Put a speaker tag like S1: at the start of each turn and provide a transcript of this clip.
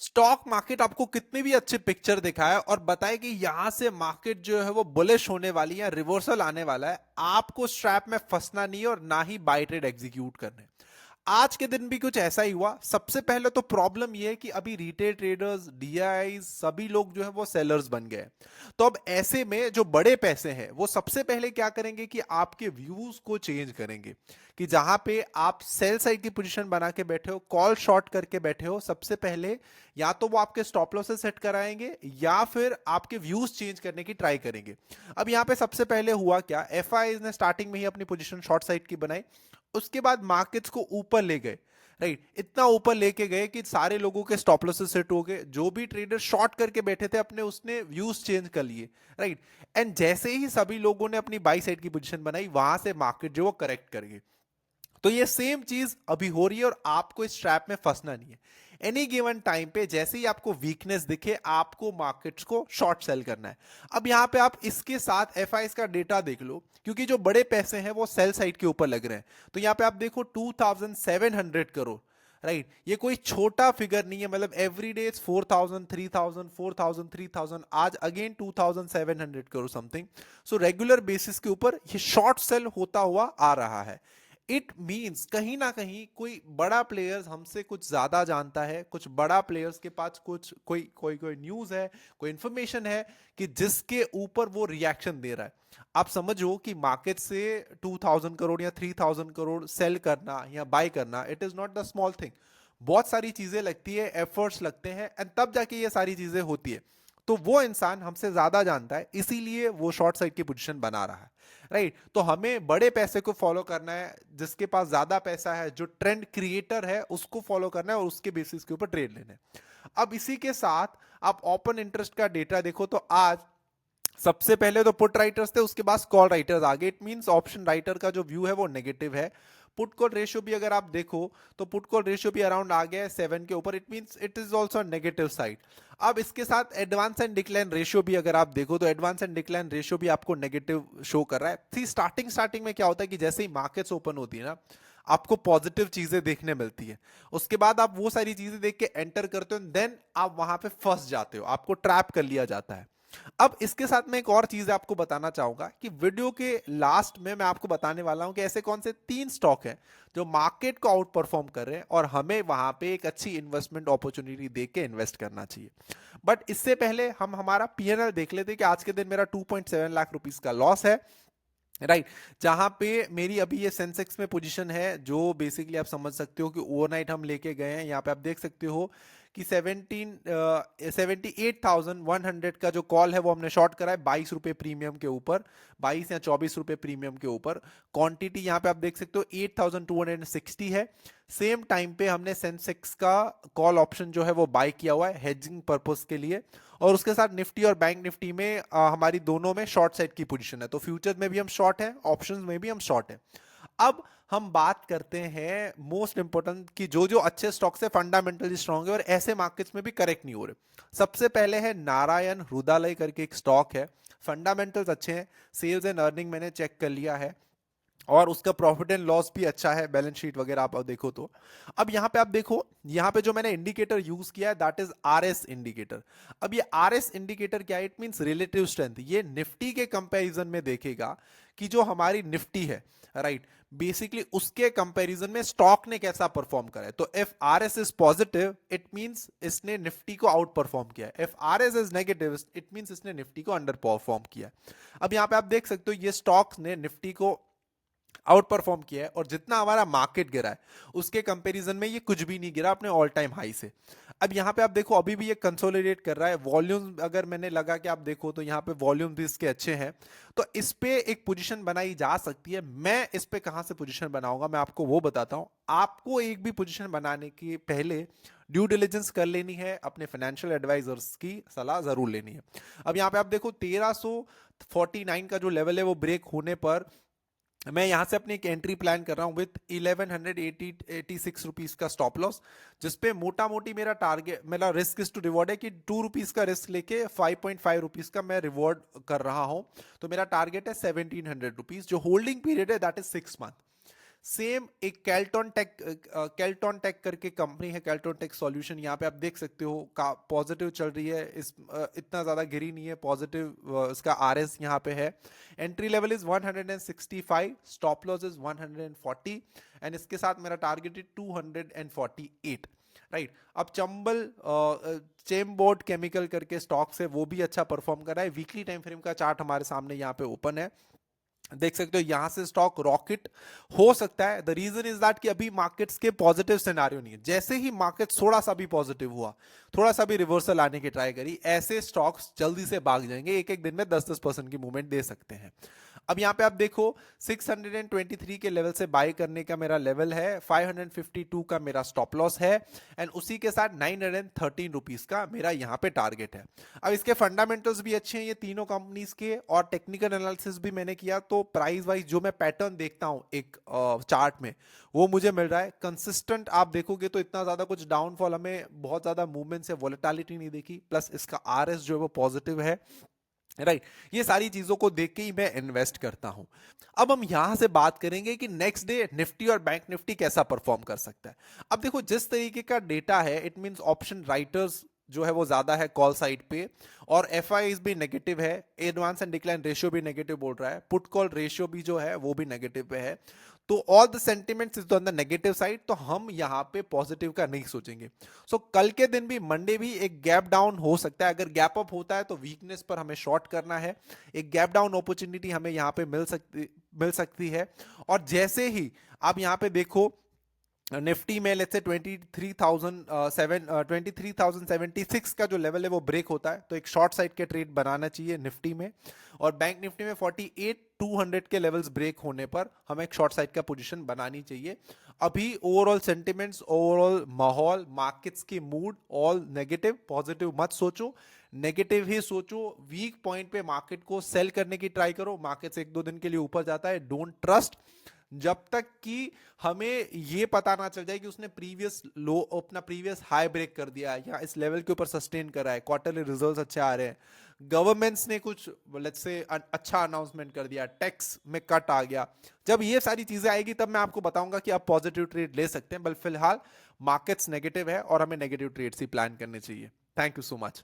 S1: Stock market आपको कितनी भी अच्छी पिक्चर दिखाए और बताए कि यहां से मार्केट जो है वो बुलिश होने वाली है या रिवर्सल आने वाला है, आपको स्ट्रैप में फंसना नहीं है और ना ही बाय ट्रेड एग्जीक्यूट करने। आज के दिन भी कुछ ऐसा ही हुआ। सबसे पहले तो प्रॉब्लम यह है कि अभी रिटेल ट्रेडर्स, डीआई, सभी लोग जो है वो सेलर्स बन गए। तो अब ऐसे में जो बड़े पैसे हैं वो सबसे पहले क्या करेंगे कि आपके व्यूज को चेंज करेंगे, कि जहां पे आप सेल साइड की पोजीशन बना के बैठे हो, कॉल शॉर्ट करके बैठे हो, सबसे पहले या तो वो आपके स्टॉप लॉसेस सेट कराएंगे या फिर आपके व्यूज चेंज करने की ट्राई करेंगे। अब यहां पे सबसे पहले हुआ क्या, एफआई ने स्टार्टिंग में ही अपनी पोजीशन शॉर्ट साइड की बनाई, उसके बाद मार्केट्स को ऊपर ले गए। राइट, इतना ऊपर लेके गए कि सारे लोगों के स्टॉप लॉसेस सेट हो गए, जो भी ट्रेडर शॉर्ट करके बैठे थे अपने, उसने व्यूज चेंज कर लिए। राइट, एंड जैसे ही सभी लोगों ने अपनी बाई साइड की पोजीशन बनाई, वहां से मार्केट जो वो करेक्ट कर गई। तो ये सेम चीज अभी हो रही है और आपको इस ट्रैप में फंसना नहीं है। एनी गिवन टाइम पे जैसे ही आपको वीकनेस दिखे, आपको मार्केट्स को शॉर्ट सेल करना है। अब यहां पे आप इसके साथ एफआईएस का डेटा देख लो, क्योंकि जो बड़े पैसे हैं वो सेल साइड के ऊपर लग रहे हैं। तो यहां पे आप देखो 2700 करोड़। राइट, ये कोई छोटा फिगर नहीं है। मतलब एवरी डे 4000, 3000, 4000, 3000, आज again 2700 crore something. So regular basis के ऊपर ये शॉर्ट सेल होता हुआ आ रहा है। इट मीन्स कहीं ना कहीं कोई बड़ा प्लेयर्स हमसे कुछ ज्यादा जानता है, कुछ बड़ा प्लेयर्स के पास कुछ कोई कोई कोई न्यूज है, कोई इंफॉर्मेशन है कि जिसके ऊपर वो रिएक्शन दे रहा है। आप समझो कि मार्केट से 2000 करोड़ या 3000 करोड़ सेल करना या बाय करना, it is not the small thing. बहुत सारी चीजें लगती है, एफर्ट्स लगते हैं, एंड तब जाके ये सारी चीजें होती है। तो वो इंसान हमसे ज्यादा जानता है, इसीलिए वो शॉर्ट साइड की पोजीशन बना रहा है। राइट, तो हमें बड़े पैसे को फॉलो करना है, जिसके पास ज्यादा पैसा है, जो ट्रेंड क्रिएटर है, उसको फॉलो करना है और उसके बेसिस के ऊपर ट्रेड लेना है। अब इसी के साथ आप ओपन इंटरेस्ट का डेटा देखो, तो आज सबसे पहले तो पुट राइटर्स थे, उसके बाद कॉल राइटर्स आ गए। इट मींस ऑप्शन राइटर का जो व्यू है वो नेगेटिव है। पुट कॉल रेशियो भी अगर आप देखो तो पुट कॉल रेशियो भी अराउंड आ गया है 7 के ऊपर। It means it is also negative side. अब इसके साथ एडवांस एंड डिक्लाइन रेशियो भी अगर आप देखो तो एडवांस एंड डिक्लाइन रेशियो भी आपको नेगेटिव शो कर रहा है। थी स्टार्टिंग में क्या होता है कि जैसे ही मार्केट्स ओपन होती है ना, आपको पॉजिटिव चीजें देखने मिलती है। उसके बाद आप वो सारी चीजें देख के एंटर करते हो, देन आप वहां पे फंस जाते हो, आपको ट्रैप कर लिया जाता है। अब इसके साथ में एक और चीज आपको बताना चाहूंगा कि वीडियो के लास्ट में मैं आपको बताने वाला हूं कि ऐसे कौन से 3 स्टॉक हैं जो मार्केट को आउट परफॉर्म कर रहे हैं और हमें वहां पे एक अच्छी इन्वेस्टमेंट अपॉर्चुनिटी देख के इन्वेस्ट करना चाहिए। बट इससे पहले हम हमारा पीएनएल देख लेते हैं कि आज के दिन मेरा 2.7 लाख रुपीस का लॉस है। राइट, जहां पे मेरी अभी ये सेंसेक्स में पोजीशन है, जो बेसिकली आप समझ सकते हो कि ओवरनाइट हम लेके गए हैं। यहाँ पे आप देख सकते हो कि 78,100 का जो कॉल है वो हमने शॉर्ट करा है 22 रुपए प्रीमियम के ऊपर, 22 या 24 रुपए प्रीमियम के ऊपर। क्वांटिटी यहाँ पे आप देख सकते हो 8,260 है। सेम टाइम पे हमने सेंसेक्स का कॉल ऑप्शन जो है वो बाय किया हुआ है हेजिंग पर्पस के लिए। और उसके साथ निफ्टी और बैंक निफ्टी में हमारी दोनों में शॉर्ट साइड की पोजीशन है। तो फ्यूचर में भी हम शॉर्ट है, ऑप्शंस में भी हम शॉर्ट है। अब हम बात करते हैं मोस्ट इंपोर्टेंट कि जो जो अच्छे स्टॉक्स है फंडामेंटली स्ट्रांग है और ऐसे मार्केट्स में भी करेक्ट नहीं हो रहे। सबसे पहले है नारायण हृदयालय करके एक स्टॉक है। फंडामेंटल्स अच्छे हैं, सेल्स एंड अर्निंग मैंने चेक कर लिया है और उसका प्रॉफिट एंड लॉस भी अच्छा है, बैलेंस शीट वगैरह आप देखो तो। अब यहाँ पे आप देखो, यहाँ पे जो मैंने इंडिकेटर यूज किया है दैट इज आरएस इंडिकेटर। अब ये आरएस इंडिकेटर क्या है, इट मींस रिलेटिव स्ट्रेंथ। ये निफ्टी के कंपैरिजन में देखेगा कि जो हमारी निफ्टी है, राइट, बेसिकली उसके कंपैरिजन में स्टॉक ने कैसा परफॉर्म करा है। तो if RS is positive it means इसने निफ्टी को आउट परफॉर्म किया है, if RS is negative it means इसने निफ्टी को अंडर परफॉर्म किया है। अब यहाँ पे आप देख सकते हो ये स्टॉक्स ने निफ्टी को आउट परफॉर्म किया है और जितना हमारा मार्केट गिरा है उसके कंपैरिजन में ये कुछ भी नहीं गिरा अपने ऑल टाइम हाई से। अब यहाँ पे आप देखो अभी भी ये कंसोलिडेट कर रहा है। वॉल्यूम अगर मैंने लगा कि आप देखो तो यहाँ पे वॉल्यूम भी इसके अच्छे हैं, तो इस पे एक पोजीशन बनाई जा सकती है। मैं इस पे कहां से पोजीशन बनाऊंगा मैं आपको वो बताता हूं। आपको एक भी पोजीशन बनाने के पहले ड्यू डिलिजेंस कर लेनी है, अपने फाइनेंशियल एडवाइजर्स की सलाह जरूर लेनी है। अब यहाँ पे आप देखो 1349 का जो लेवल है वो ब्रेक होने पर मैं यहां से अपनी एक एंट्री प्लान कर रहा हूं विद 1186 रुपीज का स्टॉप लॉस, जिसपे मोटा मोटी मेरा टारगेट, मेरा रिस्क इज टू रिवॉर्ड है कि 2 रुपीज का रिस्क लेके 5.5 रुपीज का मैं रिवॉर्ड कर रहा हूं। तो मेरा टारगेट है 1700 रुपीज। जो होल्डिंग पीरियड है दैट इज 6 मंथ। सेम एक कैल्टॉन टेक करके कंपनी है, कैल्टॉन टेक सॉल्यूशन, यहाँ पे आप देख सकते हो का पॉजिटिव चल रही है, इस इतना ज्यादा गिरी नहीं है, पॉजिटिव इसका आरएस यहाँ पे है। Entry level is 165, stop loss is 140 and इसके साथ मेरा टारगेट इज 248। राइट, अब चंबल चेमबोर्ड केमिकल करके स्टॉक्स है, वो भी अच्छा परफॉर्म कर रहा है। वीकली टाइम फ्रेम का चार्ट हमारे सामने यहाँ पे ओपन है, देख सकते हो यहां से स्टॉक रॉकेट हो सकता है। द रीजन इज दैट कि अभी मार्केट्स के पॉजिटिव सिनेरियो नहीं है। जैसे ही मार्केट थोड़ा सा भी पॉजिटिव हुआ, थोड़ा सा भी रिवर्सल आने की ट्राई करी, ऐसे स्टॉक्स जल्दी से भाग जाएंगे, एक एक दिन में 10-10% की मूवमेंट दे सकते हैं। अब यहां पे आप देखो 623 के लेवल से बाय करने का मेरा लेवल है, 552 का मेरा स्टॉप लॉस है एंड उसी के साथ 913 रुपीज का मेरा यहां पे टारगेट है। अब इसके फंडामेंटल्स भी अच्छे हैं ये तीनों कंपनीज के, और टेक्निकल एनालिसिस भी मैंने किया, तो प्राइस वाइज जो मैं पैटर्न देखता हूं एक चार्ट में, वो मुझे मिल रहा है कंसिस्टेंट। आप देखोगे तो इतना ज्यादा कुछ डाउनफॉल, हमें बहुत ज्यादा मूवमेंट से वोलेटिलिटी नहीं देखी, प्लस इसका आरएस जो है वो पॉजिटिव है। राइट, ये सारी चीजों को देख के ही मैं इन्वेस्ट करता हूं। अब हम यहां से बात करेंगे कि नेक्स्ट डे निफ्टी और बैंक निफ्टी कैसा परफॉर्म कर सकता है। अब देखो जिस तरीके का डेटा है, इट मींस ऑप्शन राइटर्स जो है वो ज्यादा है कॉल साइड पे, और एफ भी नेगेटिव है, एडवांस एंड डिक्लाइन रेशियो भी नेगेटिव बोल रहा है, पुट कॉल रेशियो भी जो है वो भी नेगेटिव पे है, तो all the sentiments is on the negative side, तो हम यहां पे पॉजिटिव का नहीं सोचेंगे। सो कल के दिन भी, मंडे भी एक गैप डाउन हो सकता है। अगर गैप अप होता है तो वीकनेस पर हमें शॉर्ट करना है, एक गैप डाउन अपॉर्चुनिटी हमें यहां पे मिल सकती है। और जैसे ही आप यहां पे देखो निफ्टी में लेट्स से 23,076 का जो लेवल है वो ब्रेक होता है, तो एक शॉर्ट साइड के ट्रेड बनाना चाहिए निफ्टी में। और बैंक निफ्टी में 48,200 के लेवल्स ब्रेक होने पर हमें एक शॉर्ट साइड का पोजीशन बनानी चाहिए। अभी ओवरऑल सेंटिमेंट्स, ओवरऑल माहौल, मार्केट्स की मूड ऑल नेगेटिव, पॉजिटिव मत सोचो, नेगेटिव ही सोचो। वीक पॉइंट पे मार्केट को सेल करने की ट्राई करो, मार्केट एक दो दिन के लिए ऊपर जाता है, डोंट ट्रस्ट जब तक कि हमें ये पता ना चल जाए कि उसने प्रीवियस लो, अपना प्रीवियस हाई ब्रेक कर दिया है या इस लेवल के ऊपर सस्टेन करा है, क्वार्टरली रिजल्ट्स अच्छे आ रहे हैं, गवर्नमेंट्स ने कुछ लेट्स से अच्छा अनाउंसमेंट कर दिया, टैक्स में कट आ गया। जब ये सारी चीजें आएगी तब मैं आपको बताऊंगा कि आप पॉजिटिव ट्रेड ले सकते हैं, बल फिलहाल मार्केट्स नेगेटिव है और हमें नेगेटिव ट्रेड्स ही प्लान करने चाहिए। Thank you so much.